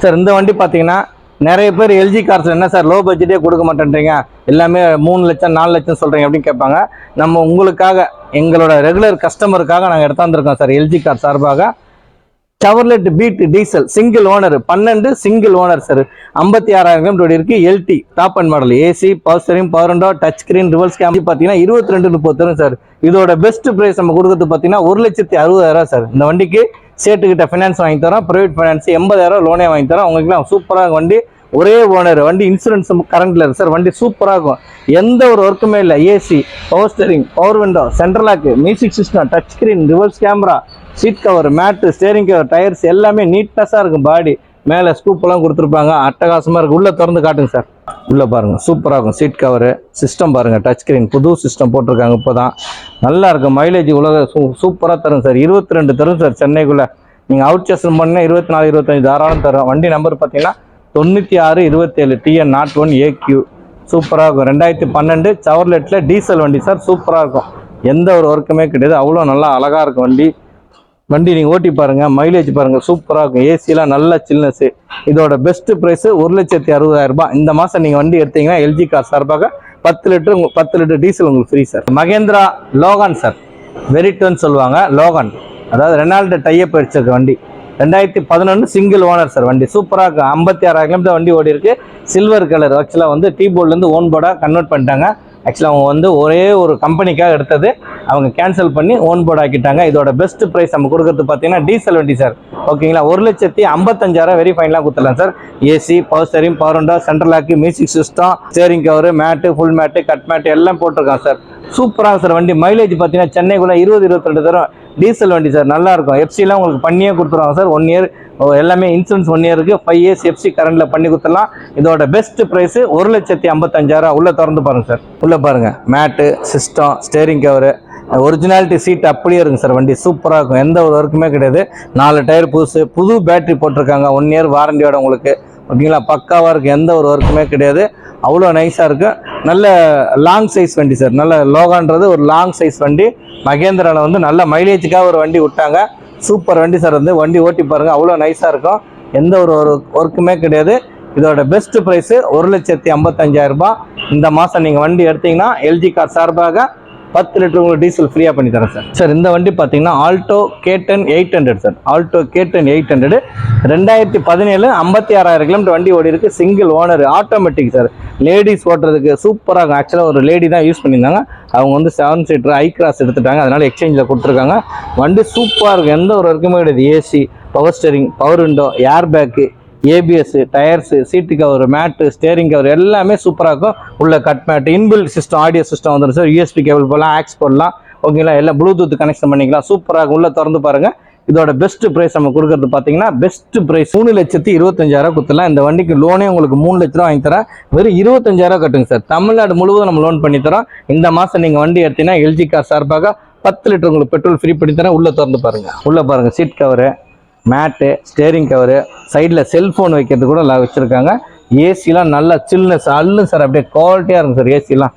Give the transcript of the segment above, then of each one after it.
Sir இந்த வண்டி பார்த்தீங்கன்னா நிறைய பேர் எல்ஜி கார்ஸ் என்ன சார் லோ பட்ஜெட்டே கொடுக்க மாட்டேன்றீங்க, எல்லாமே 3 லட்சம் 4 லட்சம் சொல்கிறீங்க அப்படின்னு கேட்பாங்க. நம்ம உங்களுக்காக எங்களோட ரெகுலர் கஸ்டமருக்காக நாங்கள் எடுத்தாந்துருக்கோம் சார் எல்ஜி கார் சார்பாக. Chevrolet Beat diesel single owner 12 single owner sir. 56,000 kilometre இருக்கு. LT top and model, AC, power steering, power window, touch screen, reverse camera பார்த்தீங்கன்னா 22-30 தரும் சார். இதோட பெஸ்ட் பிரைஸ் நம்ம கொடுக்குறது பார்த்தீங்கன்னா 1,60,000 சார். இந்த வண்டிக்கு சேட்டுக்கிட்ட ஃபினான்ஸ் வாங்கி தரோம், பிரைவேட் ஃபினான்ஸ் 80,000 லோனே வாங்கி தரோம். உங்களுக்குலாம் சூப்பராக வண்டி, ஒரே ஓனர் வண்டி, இன்சூரன்ஸ் கரண்ட்ல இருக்கு சார். வண்டி சூப்பராக இருக்கும், எந்த ஒரு ஒர்க்குமே இல்லை. AC, power steering, power window, central lock, music system, touch screen, reverse camera, seat cover, mat, steering cover, tyres எல்லாமே நீட்னஸாக இருக்கும். பாடி மேலே ஸ்கூப்பெல்லாம் கொடுத்துருப்பாங்க, அட்டகாசமாக இருக்குது. உள்ளே திறந்து காட்டுங்க சார். உள்ளே பாருங்கள், சூப்பராக இருக்கும். சீட் கவரு, சிஸ்டம் பாருங்கள், டச் ஸ்க்ரீன், புது சிஸ்டம் போட்டிருக்காங்க இப்போ தான். நல்லா இருக்கும். மைலேஜ் உலக சூப்பராக தரும் சார். 22 தரும் சார் சென்னைக்குள்ளே. நீங்கள் அவுட் சேஷன் பண்ணால் 24, 25 தாராளம் தரும். வண்டி நம்பர் பார்த்தீங்கன்னா 9627 TN01 AQ. சூப்பராக இருக்கும். 2012 செவர்லெட்டில் டீசல் வண்டி சார். சூப்பராக இருக்கும், எந்த ஒரு ஒர்க்குமே கிடையாது. அவ்வளோ நல்லா அழகாக இருக்கும் வண்டி. வண்டி நீங்கள் ஓட்டி பாருங்கள், மைலேஜ் பாருங்கள், சூப்பராக இருக்கும். ஏசிலாம் நல்ல சில்னஸ். இதோட பெஸ்ட் ப்ரைஸு 1,60,000 இந்த மாதம் நீங்கள் வண்டி எடுத்தீங்கன்னா எல்ஜி கார் சார்பாக 10 லிட்டர் டீசல் உங்களுக்கு ஃப்ரீ சார். மகேந்திரா லோகான் சார், வெரிட்டோன்னு சொல்லுவாங்க. லோகான் அதாவது ரெனால்டு டைப் அடிச்சிருக்க வண்டி. 2011 சிங்கிள் ஓனர் சார். வண்டி சூப்பராக இருக்கும். 56,000 கிலோமீட்டர் வண்டி ஓடி இருக்கு. Silver colour. ஆக்சுவலாக வந்து டீ போர்ட்லேருந்து ஓன் போர்டாக கன்வெர்ட் பண்ணிட்டாங்க. ஆக்சுவலாக அவங்க வந்து ஒரே ஒரு கம்பெனிக்காக எடுத்தது, அவங்க கேன்சல் பண்ணி ஓன் போர்டு ஆக்கிட்டாங்க. இதோட பெஸ்ட் ப்ரைஸ் நம்ம கொடுக்கறது பார்த்தீங்கன்னா டீசல் வண்டி சார். ஓகேங்களா, 1,55,000 வெரி ஃபைனலாக கொடுத்துடலாம் sir. AC, power steering, power window, central lock, music system, steering cover, mat, full mat, cut mat எல்லாம் போட்டிருக்கான் சார். சூப்பராக சார் வண்டி. மைலேஜ் பார்த்தீங்கன்னா சென்னைக்குள்ளே 20-22 தரும். டீசல் வண்டி சார், நல்லா இருக்கும். எஃப்சிலாம் உங்களுக்கு பண்ணியே கொடுத்துருவாங்க சார். 1 இயர் எல்லாமே இன்சூரன்ஸ் 1 இயருக்கு 5 இயர்ஸ் எஃப்சி கரண்ட்ல பண்ணி கொடுத்துடலாம். இதோட பெஸ்ட் ப்ரைஸ் 1,55,000. உள்ள திறந்து பாருங்க சார். உள்ள பாருங்க, mat, system, steering cover, originality seat அப்படியே இருக்குங்க சார். வண்டி சூப்பராக இருக்கும், எந்த ஒரு ஒர்க்குமே கிடையாது. 4 டயர் புதுசு, புது பேட்டரி போட்டிருக்காங்க. 1 இயர் வாரண்டியோட உங்களுக்கு. ஓகேங்களா, பக்காவாக இருக்குது, எந்த ஒரு ஒர்க்குமே கிடையாது. அவ்வளோ நைஸாக இருக்குது. நல்ல லாங் சைஸ் வண்டி சார். நல்ல லோகான்றது ஒரு லாங் சைஸ் வண்டி. மகேந்திராவில் வந்து நல்ல மைலேஜுக்காக ஒரு வண்டி விட்டாங்க. சூப்பர் வண்டி சார். வந்து வண்டி ஓட்டி பாருங்கள், அவ்வளோ நைஸாக இருக்கும், எந்த ஒரு ஒர்க்குமே கிடையாது. இதோட பெஸ்ட் ப்ரைஸு 1,55,000. இந்த மாதம் நீங்கள் வண்டி எடுத்தீங்கன்னா எல்ஜி கார் சார்பாக 10 லிட்டர் உங்களுக்கு டீசல் ஃப்ரீயாக பண்ணி தரேன் சார். சார் இந்த வண்டி பார்த்தீங்கன்னா Alto K10 800 sir. Alto K10 800 2017 56,000 kilometre வண்டி ஓடி இருக்கு. Single owner, automatic sir. Ladies ஓட்டுறதுக்கு சூப்பராக இருக்கும். ஆக்சுவலாக ஒரு லேடி தான் யூஸ் பண்ணியிருந்தாங்க, அவங்க வந்து 7 சீட்டர் ஐ கிராஸ் எடுத்துட்டாங்க, அதனால எக்ஸ்சேஞ்சில் கொடுத்துருக்காங்க. வண்டி சூப்பராக இருக்கும், எந்த ஒரு இருக்குமே கிடையாது. AC, power steering, power window, air bag, ABS, tyres, seat cover, mat, steering cover எல்லாமே சூப்பராக இருக்கும். உள்ள cut mat, inbuilt system, audio system வந்துடும் சார். யூஎஸ்பி கேபிள் போடலாம், ஆக்ஸ் போடலாம். ஓகேங்களா, எல்லாம் ப்ளூடூத் கனெக்ஷன் பண்ணிக்கலாம். சூப்பராக இருக்கும். உள்ள திறந்து பாருங்க. இதோட பெஸ்ட் ப்ரைஸ் நம்ம கொடுக்கறது பார்த்தீங்கன்னா பெஸ்ட் ப்ரைஸ் 3,25,000 கொடுத்துலாம். இந்த வண்டிக்கு லோனே உங்களுக்கு 3 லட்ச ரூபா வாங்கி தரேன். வெறும் 25,000 கட்டுங்க சார். தமிழ்நாடு முழுவதும் நம்ம லோன் பண்ணி தரோம். இந்த மாதம் நீங்கள் வண்டி எடுத்தீங்கன்னா எல்ஜி கார் சார்பாக 10 லிட்டர் உங்களுக்கு பெட்ரோல் ஃப்ரீ பண்ணி தரேன். உள்ள திறந்து பாருங்க. உள்ள பாருங்க, seat cover, mat, steering cover, சைடில் செல்ஃபோன் வைக்கிறது கூட வச்சுருக்காங்க. ஏசிலாம் நல்லா சில்னஸ் அல்லு சார், அப்படியே குவாலிட்டியாக இருக்கும் சார். ஏசிலாம்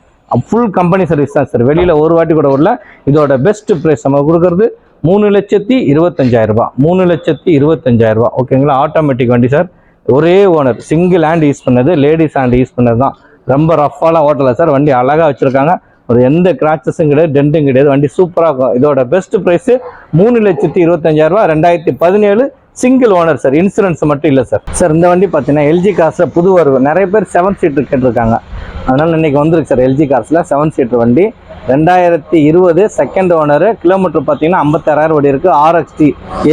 ஃபுல் கம்பெனி சர்வீஸ் தான் சார். வெளியில் ஒரு வாட்டி கூட வரல. இதோட பெஸ்ட் ப்ரைஸ் நம்ம கொடுக்குறது 3,25,000. 3,25,000. ஓகேங்களா, ஆட்டோமேட்டிக் வண்டி சார். ஒரே ஓனர், சிங்கிள் ஹேண்ட் யூஸ் பண்ணது, லேடிஸ் ஹேண்ட் யூஸ் பண்ணது தான். ரொம்ப ரஃபாலாம் ஓட்டலை சார். வண்டி அழகாக வச்சுருக்காங்க, ஒரு எந்த கிராச்சஸும் கிடையாது, டென்ட்டும் கிடையாது. வண்டி சூப்பராக இருக்கும். இதோட best price 3,25,000. 2017 single owner sir. Insurance மட்டும் இல்லை சார். சார் இந்த வண்டி பார்த்தீங்கன்னா எல்ஜி கார்ஸில் புது வரவு. நிறைய பேர் 7 சீட்டர் கேட்டிருக்காங்க, அதனால் இன்றைக்கி வந்துருக்கு சார். எல்ஜி கார்ஸில் 7 சீட்டர் வண்டி 2020 செகண்ட் ஓனர். கிலோமீட்டர் பார்த்தீங்கன்னா 56,000 ஓடி இருக்குது. RXT,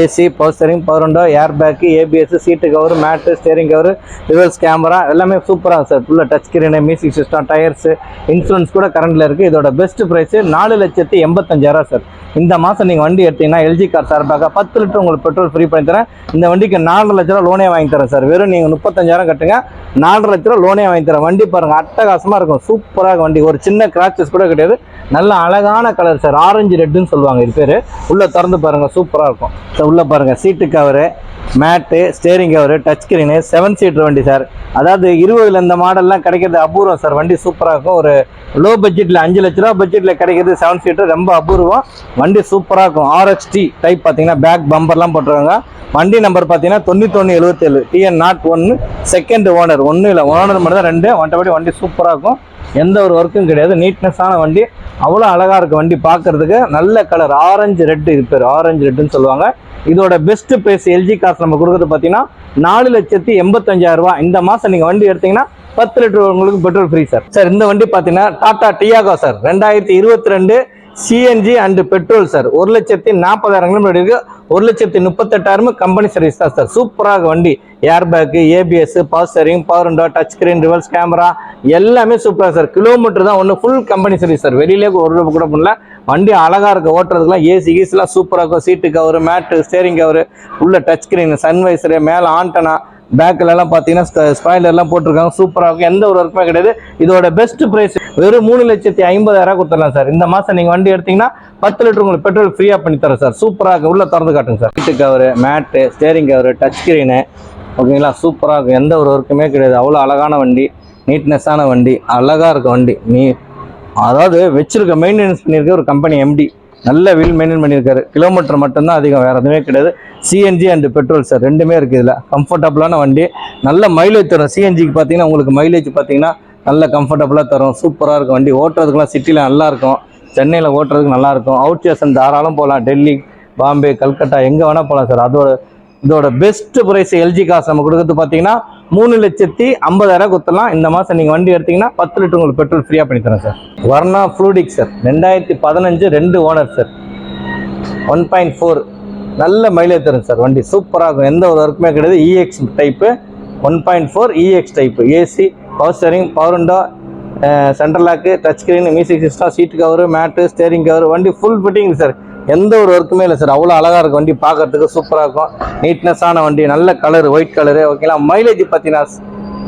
AC, power steering, power window, air bag, ABS, seat cover, mat, steering cover, reverse camera எல்லாமே சூப்பராக சார். ஃபுல்லாக touch screen, music system, tyres, insurance கூட கரண்டில் இருக்குது. இதோட பெஸ்ட் ப்ரைஸு 4,85,000 சார். இந்த மாதம் நீங்கள் வண்டி எடுத்தீங்கன்னா எல்ஜி கார் சார்பாக 10 லிட்டர் உங்களுக்கு பெட்ரோல் ஃப்ரீ பண்ணி தரேன். இந்த வண்டிக்கு 4 லட்ச ரூபா லோனே வாங்கி தரேன் சார். வெறும் நீங்கள் 35,000 கட்டுங்க, 4 லட்ச ரூபா லோனே வாங்கி தரேன். வண்டி பாருங்கள், அட்டகாசமாக இருக்கும், சூப்பராக வண்டி. ஒரு சின்ன கிராச்சஸ் கூட கிடையாது. நல்ல அழகான கலர் சார். ஆரஞ்சு ரெட்டுன்னு சொல்லுவாங்க இது பேர். உள்ளே திறந்து பாருங்கள், சூப்பராக இருக்கும் சார். உள்ளே பாருங்கள், seat cover, mat, steering cover, touch screen, 7 seater வண்டி சார். அதாவது 20ல் இந்த மாடல்லாம் கிடைக்கிறது அபூர்வம் சார். வண்டி சூப்பராக இருக்கும். ஒரு லோ பட்ஜெட்டில் 5 லட்ச ரூபா பட்ஜெட்டில் கிடைக்கிறது 7 சீட்டர் ரொம்ப அபூர்வம். வண்டி சூப்பராக இருக்கும். RXT டைப் பார்த்தீங்கன்னா பேக் பம்பர்லாம் போட்டுருவாங்க. வண்டி நம்பர் பார்த்தீங்கன்னா 9177 TN01 செகண்ட் ஓனர். ஒன்றும் இல்லை, ஓனர் மட்டும் தான் 2. மற்றபடி வண்டி சூப்பராக இருக்கும். எந்த ஒரு ஒர்க்கும் கிடையாது. நீட்னஸான வண்டி, அவ்வளோ அழகாக இருக்குது வண்டி பார்க்குறதுக்கு. நல்ல கலர் ஆரஞ்சு ரெட்டு, இது பேர் ஆரஞ்சு ரெட்டுன்னு சொல்லுவாங்க. இதோட பெஸ்ட் ப்ரைஸ் எல்ஜி காசு நம்ம கொடுக்குறது பார்த்தீங்கன்னா 4,85,000 ரூபா. இந்த மாதம் நீங்கள் வண்டி எடுத்தீங்கன்னா 10 லிட்டர் உங்களுக்கு பெட்ரோல் ஃப்ரீ சார். சார் இந்த வண்டி பார்த்தீங்கன்னா Tata Tiago sir. 2022 CNG and petrol sir. 1,40,000 kilometre இருக்கு. 1,38,000 கம்பெனி சர்வீஸ் தான் சார். சூப்பராக வண்டி. Air bag, ABS, power steering, power window, touch screen, reverse camera எல்லாமே சூப்பராக சார். கிலோமீட்டர் தான் ஒன்று, ஃபுல் கம்பெனி சர்வீஸ் சார். வெளியிலே ஒரு ரூபா கூட பண்ணல. வண்டி அழகாக இருக்குது. ஓட்டுறதுக்குலாம் ஏசி கீஸ்லாம் சூப்பராக இருக்கும். சீட்டு கவர், மேட்டு, ஸ்டேரிங் கவர், உள்ள டச் ஸ்கிரீன், சன்வைசரு, மேலே ஆண்டனா, பேக்கிலலாம் பார்த்தீங்கன்னா ஸ்பாய்லர்லாம் போட்டிருக்காங்க. சூப்பராக இருக்கும். எந்த ஒரு ஒர்க்குமே கிடையாது. இதோட பெஸ்ட் ப்ரைஸ் வெறும் 3,50,000 கொடுத்துடலாம் சார். இந்த மாதம் நீங்கள் வண்டி எடுத்தீங்கன்னா 10 லிட்டர் உங்களுக்கு பெட்ரோல் ஃப்ரீயாக பண்ணி தரேன் சார். சூப்பராக இருக்கும். உள்ள திறந்து காட்டுங்க சார். சீட்டு cover, mat, steering cover, touch screen, ஓகேங்களா. சூப்பராக இருக்கும். எந்த ஒரு ஒர்க்குமே கிடையாது. அவ்வளோ அழகான வண்டி, நீட்னஸான வண்டி, அழகாக இருக்கும் வண்டி. அதாவது வச்சிருக்க மெயின்டெனன்ஸ் பண்ணியிருக்க ஒரு கம்பெனி எம்டி நல்ல வீல் மெயின்டைன் பண்ணியிருக்காரு. கிலோமீட்டர் மட்டும்தான் அதிகம், வேறு எதுவுமே கிடையாது. சிஎன்ஜி அண்ட் பெட்ரோல் சார், ரெண்டுமே இருக்குது இதில். கம்ஃபர்டபுளான வண்டி, நல்ல மைலேஜ் தரும். சிஎன்ஜிக்கு பார்த்தீங்கன்னா உங்களுக்கு மைலேஜ் பார்த்தீங்கன்னா நல்ல கம்ஃபர்டபுளாக தரும். சூப்பராக இருக்கும் வண்டி. ஓட்டுறதுக்குலாம் சிட்டியில் நல்லாயிருக்கும். சென்னையில் ஓட்டுறதுக்கு நல்லாயிருக்கும். அவுட் ஸ்டேஷன் தாராளம் போகலாம். டெல்லி, பாம்பே, கல்கட்டா எங்கே வேணால் போகலாம் சார். இதோட பெஸ்ட் ப்ரைஸ் எல்ஜி காசு நம்ம கொடுக்குறது பார்த்தீங்கன்னா 3,50,000 கொடுத்துடலாம். இந்த மாதம் நீங்கள் வண்டி எடுத்தீங்கன்னா 10 லிட்டர் உங்களுக்கு பெட்ரோல் ஃப்ரீயாக பண்ணி தரேன் sir. Varna Fluidic sir. 2015 2 owner sir. 1.4 நல்ல மைலேஜ் தரும் சார். வண்டி சூப்பராக இருக்கும். எந்த ஒரு ஒர்க்குமே கிடையாது. EX type 1.4 EX type. AC, power steering, power window, central lock, touch screen, music system, seat cover, mat, steering cover, வண்டி ஃபுல் ஃபிட்டிங் சார். எந்த ஒரு ஒர்க்குமே இல்லை சார். அவ்வளோ அழகாக இருக்கும் வண்டி. பார்க்கறதுக்கு சூப்பராக இருக்கும். நீட்னஸான வண்டி, நல்ல கலர், ஒயிட் கலரு, ஓகேங்களா. மைலேஜ் பார்த்தீங்கன்னா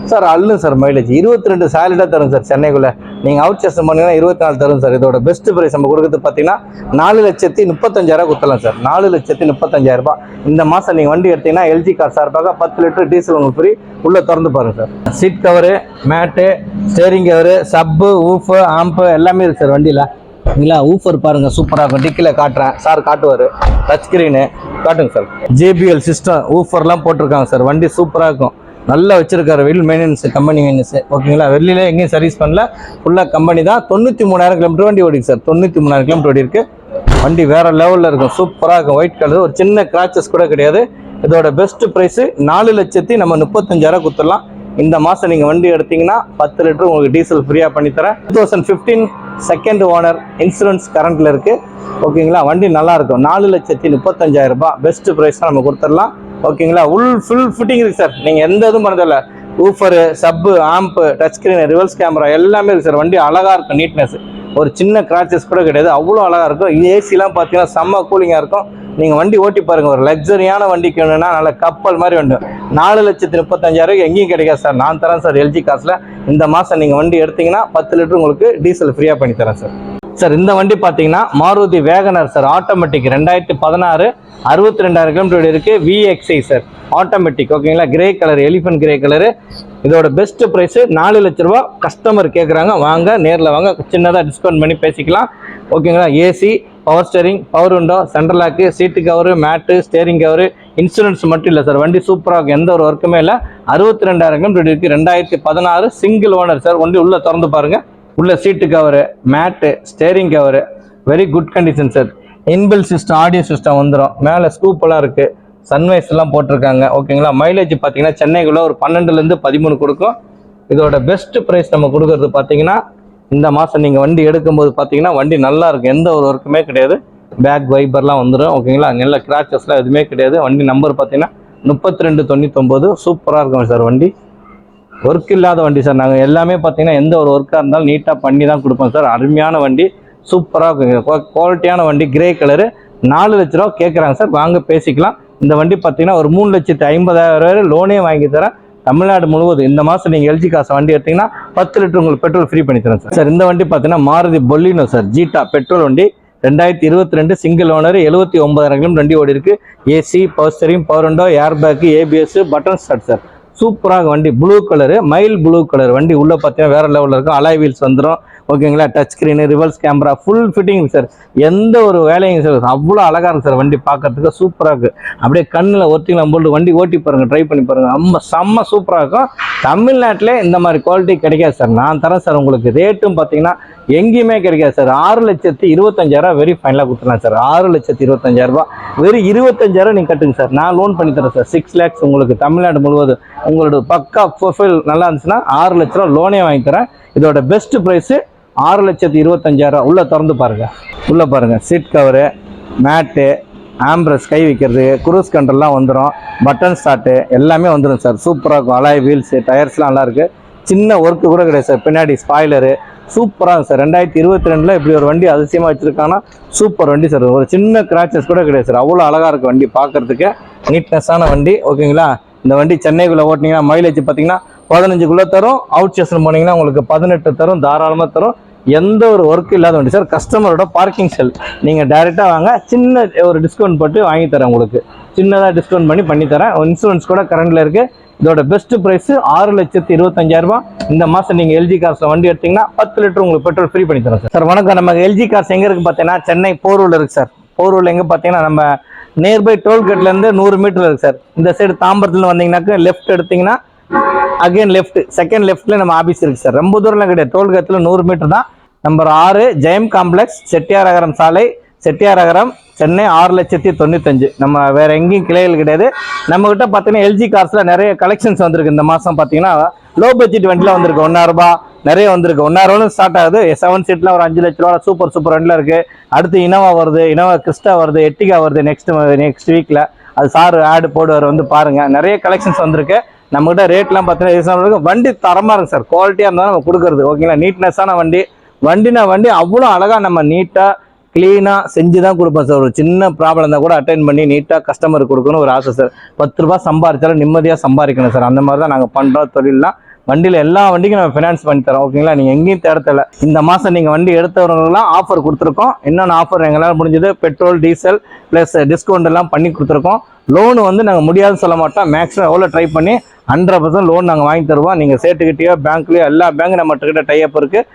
சார் அள்ளும் சார். மைலேஜ் 22 சாலிடாக தரும் சார். சென்னைக்குள்ளே நீங்கள் அவுட் ஸ்டேஷன் பண்ணிங்கன்னா 24 தரும் சார். இதோட பெஸ்ட் ப்ரைஸ் நம்ம கொடுக்குறது பார்த்தீங்கன்னா 4,35,000 கொடுத்துடலாம் சார். 4,35,000 ரூபாய். இந்த மாதம் நீங்கள் வண்டி எடுத்தீங்கன்னா எல்ஜி கார் சார்பாக 10 லிட்டர் டீசல் உங்களுக்கு ஃப்ரீ. உள்ளே திறந்து பாருங்கள் sir. Seat cover, mat, steering cover, சப்பு, ஊஃபு, ஆம்பு எல்லாமே இருக்குது சார் வண்டியில். இல்லைங்களா. ஊஃபர் பாருங்கள் சூப்பராக இருக்கும். டிக்கில் காட்டுறேன் சார், காட்டுவார். டச் ஸ்க்ரீனு காட்டுங்க சார். JBL சிஸ்டம் ஊஃபர்லாம் போட்டிருக்காங்க சார். வண்டி சூப்பராக இருக்கும். நல்லா வச்சிருக்காரு. வீல் மெயின்டெனன்ஸ் கம்பெனி மெயின்டெனன்ஸ், ஓகேங்களா. வெளியில் எங்கேயும் சர்வீஸ் பண்ணல. ஃபுல்லாக கம்பெனி தான். 93,000 கிலோமீட்டர் வண்டி ஓடிக்கு சார். 93,000 கிலோமீட்டர் ஓடி இருக்கு. வண்டி வேறு லெவலில் இருக்கும். சூப்பராக இருக்கும். ஒயிட் கலர், ஒரு சின்ன கிராச்சஸ் கூட கிடையாது. இதோட பெஸ்ட் ப்ரைஸு 4,35,000 கொடுத்துடலாம். இந்த மாதம் நீங்கள் வண்டி எடுத்தீங்கன்னா 10 லிட்டர் உங்களுக்கு டீசல் ஃப்ரீயாக பண்ணித்தரேன். 2015 செகண்ட் ஓனர், இன்சூரன்ஸ் கரண்ட்டில் இருக்குது, ஓகேங்களா. வண்டி நல்லாயிருக்கும். 4,35,000 ரூபாய் பெஸ்ட் ப்ரைஸாக நம்ம கொடுத்துடலாம், ஓகேங்களா. ஃபுல் ஃபிட்டிங் இருக்குது சார். நீங்கள் எந்த இதுவும் பண்ணதில்லை. ஊஃபரு, சப்பு, ஆம்பு, டச் ஸ்க்ரீன், ரிவர்ஸ் கேமரா எல்லாமே இருக்குது சார். வண்டி அழகாக இருக்கும். நீட்னஸ், ஒரு சின்ன கிராச்சஸ் கூட கிடையாது. அவ்வளோ அழகாக இருக்கும். ஏசிலாம் பார்த்தீங்கன்னா செம்ம கூலிங்காக இருக்கும். நீங்கள் வண்டி ஓட்டி பாருங்கள். ஒரு லக்ஸரியான வண்டிக்கு வேணும்னா நல்ல கப்பல் மாதிரி வேண்டும். 4,35,000 எங்கேயும் கிடைக்காது சார். நான் தரேன் சார் எல்ஜி காசில். இந்த மாதம் நீங்கள் வண்டி எடுத்தீங்கன்னா 10 லிட்டர் உங்களுக்கு டீசல் ஃப்ரீயாக பண்ணி தரேன் சார். சார் இந்த வண்டி பார்த்தீங்கன்னா Maruti Wagon R sir. Automatic 2016 62,000 kilometre இருக்குது. VXI சார் ஆட்டோமேட்டிக், ஓகேங்களா. Grey colour, elephant grey colour. இதோட பெஸ்ட் ப்ரைஸு 4 லட்ச ரூபா. கஸ்டமர் கேட்குறாங்க, வாங்க நேரில் வாங்க, சின்னதாக டிஸ்கவுண்ட் பண்ணி பேசிக்கலாம், ஓகேங்களா. AC, power steering, power window, central lock, seat cover, mat, steering cover, insurance மட்டும் இல்லை சார். வண்டி சூப்பராக இருக்கும். எந்த ஒரு ஒர்க்குமே இல்லை. 62,000 கிலோமீட்டர் இருக்குது. 2016 சிங்கிள் ஓனர் சார். வண்டி உள்ளே திறந்து பாருங்கள். உள்ள seat cover, mat, steering cover very good condition sir. Inbuilt system, audio system வந்துடும். மேலே ஸ்கூப்பெல்லாம் இருக்குது. சன்வைஸ் எல்லாம் போட்டிருக்காங்க, ஓகேங்களா. மைலேஜ் பார்த்தீங்கன்னா சென்னைக்குள்ளே ஒரு 12லேருந்து 13 கொடுக்கும். இதோட பெஸ்ட் ப்ரைஸ் நம்ம கொடுக்குறது பார்த்தீங்கன்னா இந்த மாதம் நீங்கள் வண்டி எடுக்கும்போது பார்த்தீங்கன்னா வண்டி நல்லா இருக்கும். எந்த ஒரு ஒர்க்குமே கிடையாது. பேக் வைப்பர்லாம் வந்துடும், ஓகேங்களா. நல்ல கிராச்சஸ்லாம் எதுவுமே கிடையாது. வண்டி நம்பர் பார்த்தீங்கன்னா 3299. சூப்பராக இருக்கும் சார் வண்டி. ஒர்க் இல்லாத வண்டி சார். நாங்கள் எல்லாமே பார்த்தீங்கன்னா எந்த ஒரு ஒர்க்காக இருந்தாலும் நீட்டாக பண்ணி தான் கொடுப்போம் சார். அருமையான வண்டி, சூப்பராக இருக்குங்க. குவாலிட்டியான வண்டி, கிரே கலரு. 4 லட்ச ரூபா கேட்குறாங்க சார். வாங்க பேசிக்கலாம். இந்த வண்டி பார்த்தீங்கன்னா ஒரு 3,50,000 லோனே வாங்கி தரேன். தமிழ்நாடு முழுவதும் இந்த மாதம் நீங்கள் எல்ஜி காசு வண்டி எடுத்தீங்கன்னா 10 லிட்டர் உங்களுக்கு பெட்ரோல் ஃப்ரீ பண்ணி தரேன் சார். சார் இந்த வண்டி பார்த்தீங்கன்னா மாருதி பொலினோ சார். ஜீட்டா பெட்ரோல் வண்டி. 2022 சிங்கிள் ஓனர் 79,000 கிலோமீட்டர் வண்டி ஓடி இருக்கு. AC, power steering, power window, air bag, ABS, button start sir. சூப்பராக வண்டி, blue colour, mile blue colour வண்டி. உள்ள பார்த்தீங்கன்னா வேற லெவலில் இருக்கும். அலாய் வீல்ஸ் வந்துடும். ஓகேங்களா, touch screen, reverse camera, full fitting sir. எந்த ஒரு வேலையும் சார், அவ்வளோ அழகாக இருக்குது சார் வண்டி, பார்க்கறதுக்கு சூப்பராக இருக்குது. அப்படியே கண்ணில் ஒத்திக்கலாம் போட்டு வண்டி ஓட்டி பாருங்கள், ட்ரை பண்ணி பாருங்கள். செம்ம சூப்பராக இருக்கும். தமிழ்நாட்டிலே இந்த மாதிரி குவாலிட்டி கிடைக்காது சார். நான் தரேன் சார் உங்களுக்கு. ரேட்டும் பார்த்தீங்கன்னா எங்கேயுமே கிடைக்காது சார். 6,25,000 வெரி ஃபைனலாக கொடுத்துலாம் சார். 6,25,000 வெறும் 25,000 நீங்கள் கட்டுங்க சார். நான் லோன் பண்ணி தரேன் சார். 6 lakhs உங்களுக்கு தமிழ்நாடு முழுவதும். உங்களோட பக்கா ப்ரொஃபைல் நல்லா இருந்துச்சுன்னா 6 லட்ச ரூபா லோனே வாங்கி தரேன். இதோட பெஸ்ட் ப்ரைஸு 6,25,000. உள்ளே திறந்து பாருங்கள். உள்ளே பாருங்கள், சீட் கவரு, மேட்டு, ஆம்பிரஸ் கை வைக்கிறது, குரூஸ் கண்ட்ரோல்லாம் வந்துடும். பட்டன் ஸ்டார்ட்டு எல்லாமே வந்துடும் சார். சூப்பராக இருக்கும். அலாய் வீல்ஸு, டயர்ஸ்லாம் நல்லாயிருக்கு. சின்ன ஒர்க்கு கூட கிடையாது சார். பின்னாடி ஸ்பாய்லரு சூப்பராக இருக்கும் சார். 2022 இப்படி ஒரு வண்டி அதிசயமாக வச்சுருக்காங்கன்னா சூப்பர் வண்டி சார். ஒரு சின்ன கிராச்சஸ் கூட கிடையாது சார். அவ்வளோ அழகாக இருக்குது வண்டி, பார்க்குறதுக்கு நீட்னஸான வண்டி. ஓகேங்களா, இந்த வண்டி சென்னைக்குள்ளே ஓட்டினீங்கன்னா மைலேஜ் பார்த்தீங்கன்னா 15 தரும். அவுட் ஸ்டேஷன் போனீங்கன்னா உங்களுக்கு 18 தரும். தாராளமாக தரும். எந்த ஒரு ஒர்க் இல்லாத வண்டி சார். கஸ்டமரோட பார்க்கிங் செல். நீங்கள் டைரெக்டாக வாங்க, சின்ன ஒரு டிஸ்கவுண்ட் போட்டு வாங்கி தரேன் உங்களுக்கு. சின்னதாக டிஸ்கவுண்ட் பண்ணி தரேன். இன்சூரன்ஸ் கூட கரண்டில் இருக்குது. இதோட பெஸ்ட் ப்ரைஸு 6,25,000. இந்த மாதம் நீங்கள் எல்ஜி கார்ஸில் வண்டி எடுத்தீங்கன்னா 10 லிட்டர் உங்களுக்கு பெட்ரோல் ஃப்ரீ பண்ணி தரோம் சார். சார் வணக்கம். நம்ம எல்ஜி கார்ஸ் எங்கே இருக்குது பார்த்தீங்கன்னா சென்னை போரூரில் இருக்குது சார். போரூரில் எங்கே பார்த்தீங்கன்னா நம்ம நியர்பை டோல்கேட்லேருந்து 100 மீட்டர் இருக்குது சார். இந்த சைடு தாம்பரத்தில் வந்தீங்கன்னாக்க லெஃப்ட் எடுத்தீங்கன்னா அகைன் லெஃப்ட், செகண்ட் லெஃப்ட்டில் நம்ம ஆஃபீஸ் இருக்குது சார். ரொம்ப தூரம்லாம் கிடையாது. டோல்கேட்டில் 100 மீட்டர் தான். நம்பர் 6 ஜெயம் காம்ப்ளெக்ஸ், செட்டியாரகரம் சாலை, செட்டியாரகரம், சென்னை 6,95,000. நம்ம வேற எங்கேயும் கிளைகள் கிடையாது. நம்ம கிட்ட பார்த்தீங்கன்னா எல்ஜி கார்ஸில் நிறைய கலெக்ஷன்ஸ் வந்திருக்கு. இந்த மாதம் பார்த்தீங்கன்னா லோ பட்ஜெட் வண்டியில் வந்திருக்கு. 1,000 ரூபாய் நிறைய வந்திருக்கு. 1,000 ஸ்டார்ட் ஆகுது. 7 சீட்டில் ஒரு 5 லட்ச ரூபா சூப்பர் வண்டியில் இருக்குது. அடுத்து இனோவா வருது, இனோவா கிறிஸ்டா வருது, எட்டிகா வருது நெக்ஸ்ட் வீக்கில். அது சார் ஆடு போடுவார், வந்து பாருங்கள். நிறைய கலெக்ஷன்ஸ் வந்திருக்கு. நம்மகிட்ட ரேட்லாம் பார்த்தீங்கன்னா வண்டி தரமாக இருக்குது சார். குவாலிட்டியாக இருந்தாலும் நம்ம கொடுக்குறது. ஓகேங்களா, நீட்னஸான வண்டி. வண்டி அவ்வளோ அழகாக நம்ம நீட்டாக க்ளீனாக செஞ்சு தான் கொடுப்போம் சார். ஒரு சின்ன ப்ராப்ளம் தான் கூட அட்டென்ட் பண்ணி நீட்டாக கஸ்டமருக்கு கொடுக்கணும் ஒரு ஆசை சார். 10 ரூபா சம்பாதிச்சாலும் நிம்மதியாக சம்பாதிக்கணும் சார். அந்த மாதிரி தான் நாங்கள் பண்ணுறோம் தொழிலாம். வண்டியில் எல்லா வண்டிக்கும் நம்ம ஃபினான்ஸ் பண்ணி தரோம். ஓகேங்களா, நீங்கள் எங்கேயும் தேடல. இந்த மாதம் நீங்கள் வண்டி எடுத்தவங்களுக்குலாம் ஆஃபர் கொடுத்துருக்கோம். என்னென்ன ஆஃபர் எங்களால் முடிஞ்சது, பெட்ரோல், டீசல் ப்ளஸ் டிஸ்கவுண்ட் எல்லாம் பண்ணி கொடுத்துருக்கோம். லோனு வந்து நாங்கள் முடியாதுன்னு சொல்ல மாட்டோம். மேக்ஸிமம் எவ்வளோ ட்ரை பண்ணி 100% லோன் நாங்கள் வாங்கி தருவோம். நீங்கள் சேட்டுக்கிட்டேயோ பேங்க்லேயோ எல்லா பேங்க் நம்மகிட்ட டைப் இருக்குது.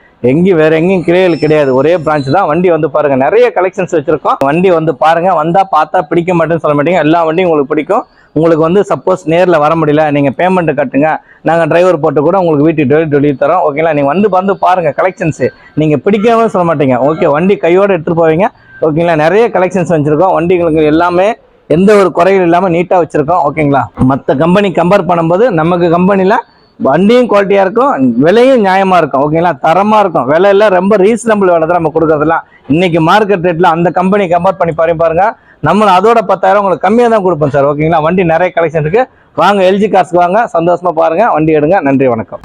வேற எங்கேயும் கிளைகள் கிடையாது. ஒரே பிரான்ச் தான். வண்டி வந்து பாருங்க, நிறைய கலெக்ஷன்ஸ் வச்சிருக்கோம். வண்டி வந்து பாருங்க. வந்தா பார்த்தா பிடிக்க மாட்டேன்னு சொல்ல மாட்டீங்க. எல்லா வண்டியும் உங்களுக்கு பிடிக்கும். உங்களுக்கு வந்து சப்போஸ் நேரில் வர முடியல, நீங்கள் பேமெண்ட் கட்டுங்க, நாங்கள் டிரைவர் போட்டு கூட உங்களுக்கு வீட்டுக்கு டெலிவரி தரோம். ஓகேங்களா, நீங்கள் வந்து பாருங்கள் கலெக்ஷன்ஸு. நீங்கள் பிடிக்காம சொல்ல மாட்டீங்க. ஓகே, வண்டி கையோடு எடுத்துகிட்டு போவீங்க. ஓகேங்களா, நிறைய கலெக்ஷன்ஸ் வச்சுருக்கோம். வண்டிகளுக்கு எல்லாமே எந்த ஒரு குறைகள் இல்லாமல் நீட்டாக வச்சுருக்கோம். ஓகேங்களா, மற்ற கம்பெனி கம்பேர் பண்ணும்போது நமக்கு கம்பெனியில் வண்டியும் குவாலிட்டியாக இருக்கும், விலையும் நியாயமாக இருக்கும். ஓகேங்களா, தரமாக இருக்கும். விலையெல்லாம் ரொம்ப ரீசனபிள் விலை தான் நம்ம கொடுக்குறதுலாம். இன்றைக்கி மார்க்கெட் ரேட்டில் அந்த கம்பெனி கம்பேர் பண்ணி பாருங்க. நம்ம அதோட 10,000 உங்களுக்கு கம்மியாக தான் கொடுப்போம் சார். ஓகேங்களா, வண்டி நிறைய கலெக்ஷன் இருக்குது. வாங்க, எல்ஜி கார்ஸ்க்கு வாங்க, சந்தோஷமாக பாருங்கள், வண்டி எடுங்க. நன்றி, வணக்கம்.